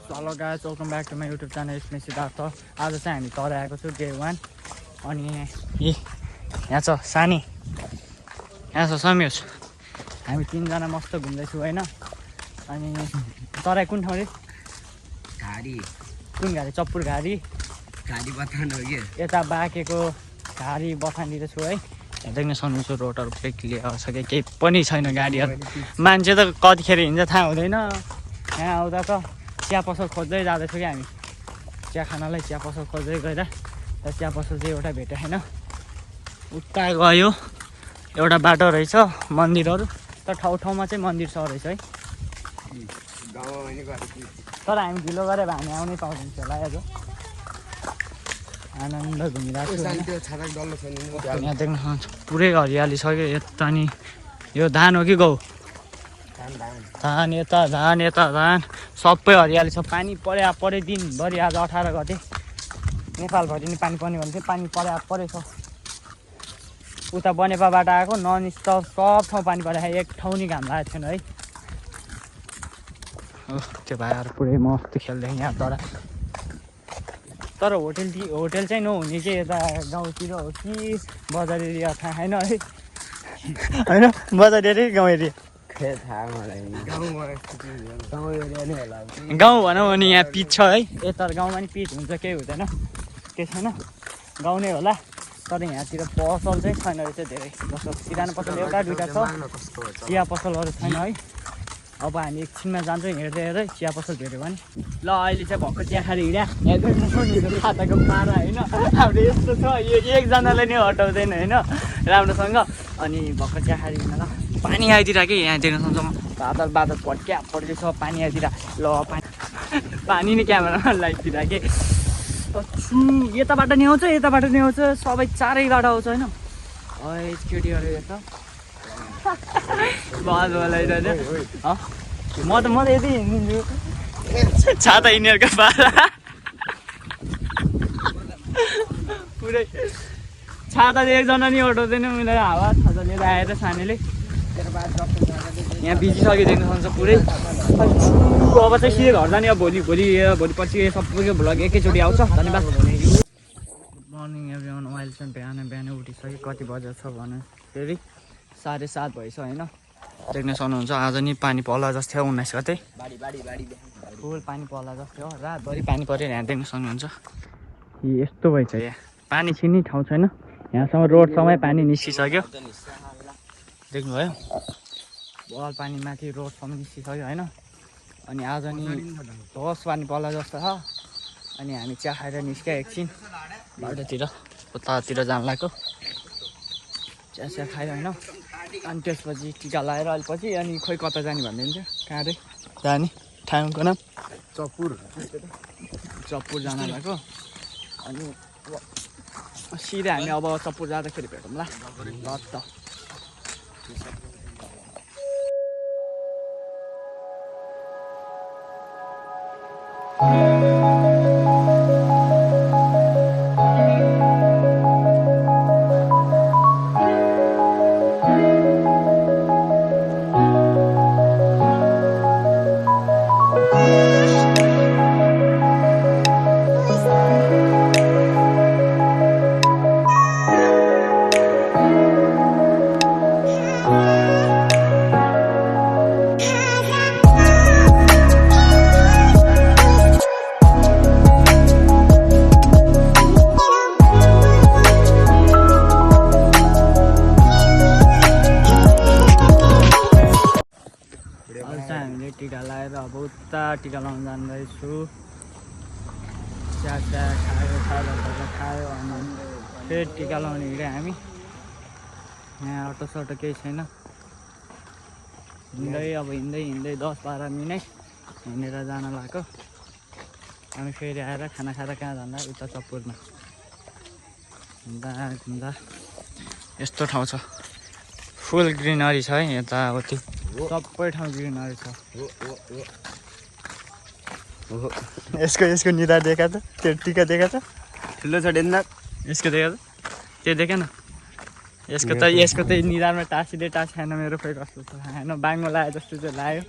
Hello guys welcome back to my YouTube channel smack Siddharth. आज चाहिँ हामी तल आएको छु डे 1 अनि यहाँ छ सानी, यहाँ छ समीर, हामी तीनजना मस्त घुम्दैछौँ होइन। अनि तराई कुन ठाउँ रे? घारी कुन घारी? चप्पुर घारी बथान हो कि यता बाँकेको घारी बथानतिर छु है। देख्न सक्नुहुन्छ रोडहरू पुरै क्लियर छ कि केही पनि छैन गाडीहरू, मान्छे त कतिखेर हिँड्छ थाहा हुँदैन। यहाँ आउँदा त चिया पसल खोज्दै जाँदैछौँ कि हामी, चिया खानालाई चिया पसल खोज्दै गएर र चिया पसल चाहिँ एउटा भेटेँ होइन। उता गयो एउटा बाटो रहेछ मन्दिरहरू, तर ठाउँ ठाउँमा चाहिँ मन्दिर छ रहेछ है। तर हामी ढिलो गऱ्यो भने हामी आउनै पाउँदैन होला आज। आनन्द घुमिरहेको छु। यहाँ देख्न सक्नुहुन्छ पुरै हरियाली छ कि यता नि यो धान हो कि गहुँ? धान यता धान सबै हरियाली छ। पानी परे दिनभरि आज 18 गते नेपालभरि नि पानी पर्ने भन्थ्यो, पानी परेछ। उता बनेपाबाट आएको नन स्टप सब ठाउँ पानी परेको, एक ठाउँ नि घाम लागेको थिएन है। त्यो भाइहरू पुरै मस्त खेल्दै यहाँ तर होटेल चाहिँ नहुने कि यता गाउँतिर हो कि बजार एरिया थाहा छैन है। होइन बजार एरिया गाउँ एरिया गाउँ भनौँ भने यहाँ पिच छ है। यता गाउँमा नि पिच हुन्छ, केही हुँदैन, केही छैन, गाउँ नै होला। तर यहाँतिर पसल चाहिँ छैन रहेछ धेरै जस्तो। किराना पसल एउटा दुइटा छ, चिया पसलहरू छैन है। अब हामी एकछिनमा जान्छौँ हेर्दै चिया पसल भेट्यो भने। ल अहिले चाहिँ भक्कु चिया खाएर हिँड्या खाताको पारा होइन हाम्रो यस्तो छ, यो एकजनाले नै हटाउँदैन होइन राम्रोसँग। अनि भक्कु चिया खाएर हिँड्न ल। पानी आइदिएर कि यहाँ देख्न सक्छौँ बादल पड्केछ, पानी आइदिएर। ल पानी नै क्यामेरामा लाइदिएर कि यताबाट नि आउँछ सबै चारैबाट आउँछ होइन। केटीहरू यता बस बोलाइरहन्छ। म त यति हिँडिदिन्छु छाता यिनीहरूको पारा पुरै छाता चाहिँ एकजना नि हटाउँदैन मिलेर हावा छाता लिएर आएर सानैले यहाँ बिजिसक्यो देख्न सक्छ पुरै। अब चाहिँ सिधै घर जाने। अब भोलि पछि सबैको भ्लग एकैचोटि आउँछ। धन्यवाद। Good morning everyone. अहिले चाहिँ बिहान उठिसक्यो। कति बजेको छ भने फेरि 7:30 भएछ होइन। देख्न सक्नुहुन्छ आज नि पानी पर्ला जस्तै हो। 19 गते फुल पानी पर्ला जस्तै हो, रातभरि पानी परेर यहाँ देख्न सक्नुहुन्छ। यस्तो भएछ यहाँ पानी छिर्ने ठाउँ छैन। यहाँसम्म रोडसम्मै पानी निस्किसक्यो देख्नुभयो। बल पानी माथि रोडसम्म निस्किसक्यो होइन। अनि आज नि धोस पानी पर्ला जस्तो छ। अनि हामी चिया खाएर निस्क्यो एकछिन बाटोतिर, उतातिर जान लाग्यो चिया खायो होइन। अनि त्यसपछि टिका लगाएर अलिपछि अनि खोइ कता जाने भन्दै थियो। कहाँ रे जाने ठाउँको नाम? चप्पुर जान लाग्यो। अनि सिधै हामी अब चप्पुर जाँदाखेरि भेटौँ ल त। हामीले टिका लगाएर अब उता टिका लाउनु जाँदैछु। चिया खायो अनि फेरि टिका लाउने हिँड्यो हामी। यहाँ अटो केही छैन। हिँड्दै 10-12 मिनट हिँडेर जान लाग्यो। अनि फेरि आएर खाना खाएर कहाँ जाँदा उता चप्पुरमा घुम्दा यस्तो ठाउँ छ। फुल ग्रिनरी छ है यताउति, सबै ठाउँ ग्रिनरी छ। यसको निधार देखा त, त्यो टिका देखा त ठुलो छ डेन्जर। यसको देखा त त्यो देखेन? यसको त निधारमा टाँसिँदै टाँसेन मेरो। खोइ कस्तो छ होइन, बाङ्गो लाग्यो जस्तो चाहिँ लाग्यो।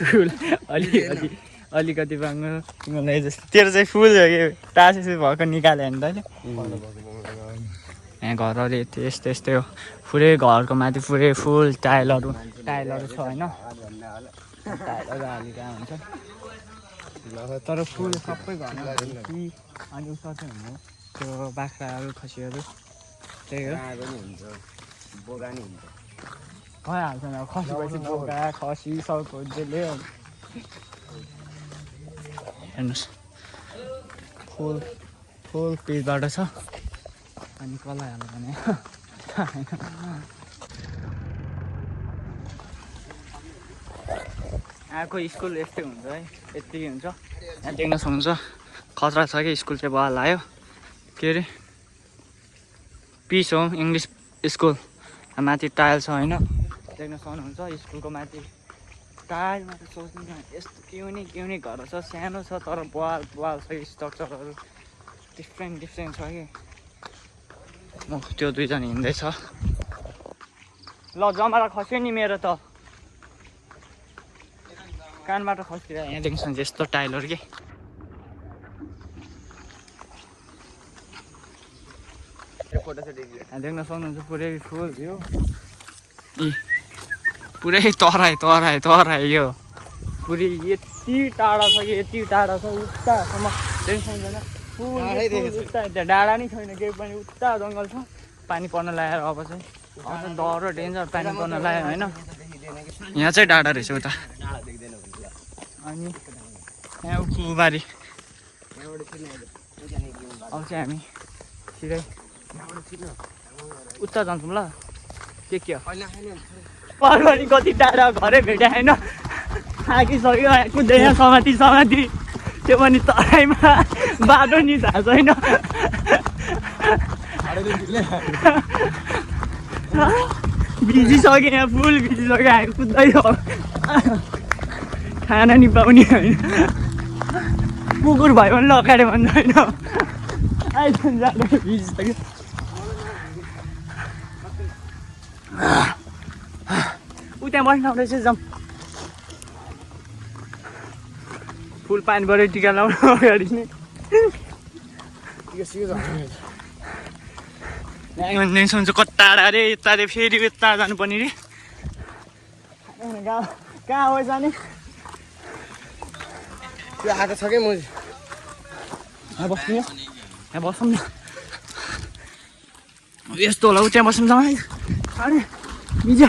फुल अलि अलिकति बाङ्गो तिमीलाई जस्तो तेरो चाहिँ फुल हो कि टाँसे भएको निकाल्यो भने तैँले यहाँ घरहरू यस्तो यस्तै हो पुरै घरको माथि पुरै फुल टाइलहरू छ होइन टाइलहरू हालेर हुन्छ तर फुल सबै घरमा कि अनि उता चाहिँ हुनु त्यो बाख्राहरू खसीहरू त्यही हो भइहाल्छ नि अब खसीपछि बोका खसी सबको जेले हेर्नुहोस् फुल पिचबाट छ अनि कसलाई हाल्यो भने यहाँको स्कुल यस्तै हुन्छ है यत्तिकै हुन्छ यहाँ देख्न सक्नुहुन्छ खतरा छ कि स्कुल चाहिँ बल आयो के अरे पिस हो इङ्ग्लिस स्कुल माथि टाइल छ होइन देख्न सक्नुहुन्छ स्कुलको माथि टाइलमा त सोच्नु यस्तो क्युनी घर छ सानो छ तर बल छ कि स्ट्रक्चरहरू डिफ्रेन्ट छ कि त्यो दुईजना हिँड्दैछ ल जमारा खस्यो नि मेरो त कानबाट खस्यो यहाँ देख्न सक्नुहुन्छ यस्तो टाइलहरू के देख्न सक्नुहुन्छ पुरै फुल यो पुरै तराई यो पुरै यति टाढा छ कि यति टाढा छ उतासम्म देख्न सक्दैन फुल उता त्यहाँ डाँडा नै छैन केही पनि उता जङ्गल छ पानी पर्न लगाएर अब चाहिँ डर डेन्जर पानी पर्न लाग्यो होइन यहाँ चाहिँ डाँडा रहेछ उता अनि यहाँ उखुबारी अब चाहिँ हामी सिधै उता जान्छौँ ल के पर्वरी कति टाढा घरै भेट्यो होइन थाकिसक्यो कुद्दैन समाति त्यो पनि तराईमा बाटो नि थाहा छैन भिजिसक्यो यहाँ फुल भिजिसक्यो हामी कुद्दैछ खाना नि पाउने होइन कुकुर भयो भने लगाएर भन्छ होइन आइफोन जाँदा भिजिसक्यो ऊ त्यहाँ बस्न रहेछ जाउँ फुल पानीबाट टिका लाउनु अगाडि नै सुन्छ कता अरे यता अरे फेरि यता जानुपर्ने रे कहाँ हो जाने त्यो आएको छ कि म यहाँ बस्नु यहाँ बसौँ न यस्तो होला ऊ त्यहाँ बस्नु जाउँ है अरे बिजो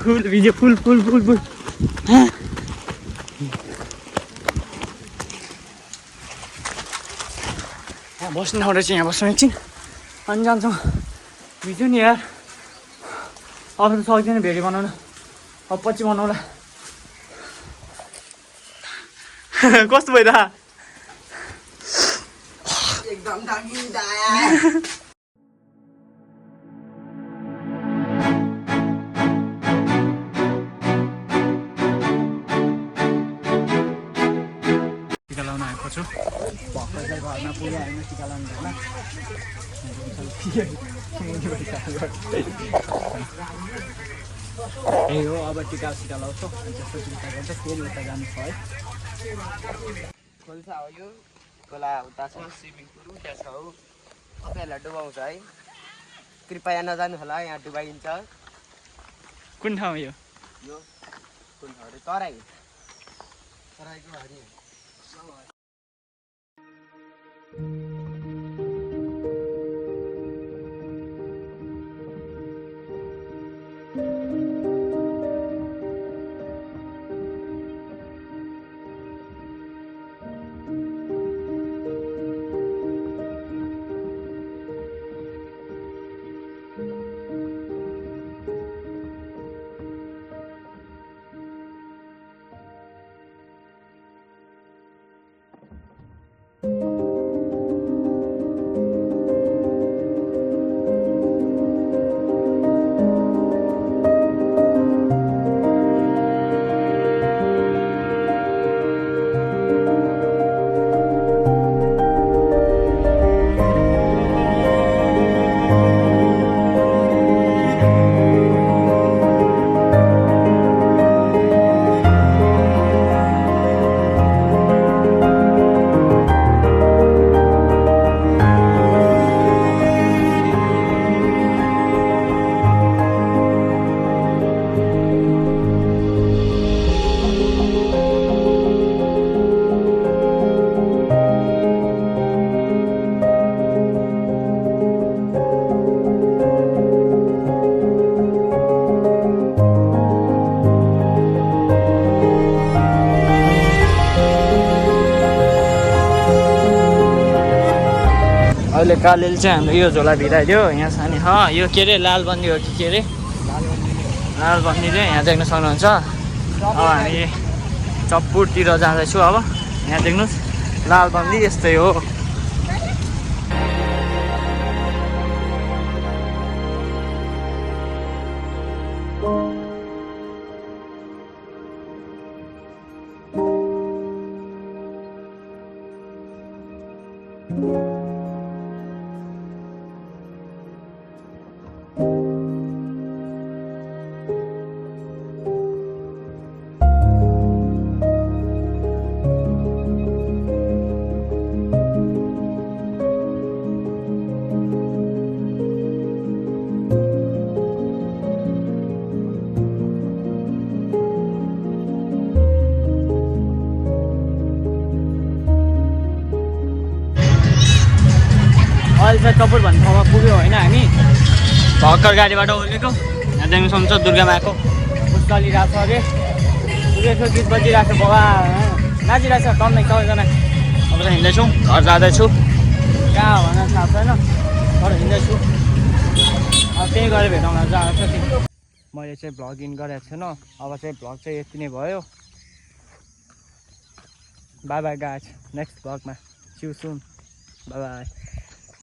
फुल भिज्यो फुल यहाँ बस्नु नआउँदा चाहिँ यहाँ बस्नु एकछिन अनि जान्छौँ भिज्यो नि यार अब त सक्दैन भेडी बनाउनु अब पछि बनाउला कस्तो भइरहेको एकदम दामी टिका लाउन आएको छु भर्खर चाहिँ घरमा पुग्यो होइन टिका लाउनु होला त्यही हो अब टिका लाउँछौँ अनि त्यसपछि उता गर्छ फेरि उता जानु छ है खोल्सा हो यो खोला उता छ स्विमिङ पुल उता छ हो तपाईँहरूलाई डुबाउँछ है कृपया नजानु होला यहाँ डुबाइन्छ कुन ठाउँ यो कुन ठाउँ अरे तराईको हरि अहिले कालेले चाहिँ हाम्रो यो झोला भिराइदियो यहाँ छ नि यो के अरे लालबन्दी हो कि के अरे लालबन्दी चाहिँ यहाँ देख्न सक्नुहुन्छ। अब हामी चप्पुरतिर जाँदैछु। अब यहाँ देख्नुहोस् लालबन्दी यस्तै हो। अहिले चाहिँ कपुर भन्ने ठाउँमा पुग्यो होइन हामी भर्खर गाडीबाट ओर्लेको। यहाँ देख्नु सक्नुहुन्छ दुर्गा माको पुस चलिरहेको छ अरे पुगेको गीत बजिरहेको छ बाबा नाचिरहेको छ टन्नै सबैजना। अब चाहिँ हिँड्दैछु घर जाँदैछु कहाँ भन्न थाहा छैन तर हिँड्दैछु। अब त्यही गरेर भेटौँला जहाँ छ त्यही। मैले चाहिँ भ्लग इन गरेको छैन। अब चाहिँ भ्लग चाहिँ यति नै भयो। बाई बाई गाइज नेक्स्ट भ्लगमा see you soon bye by.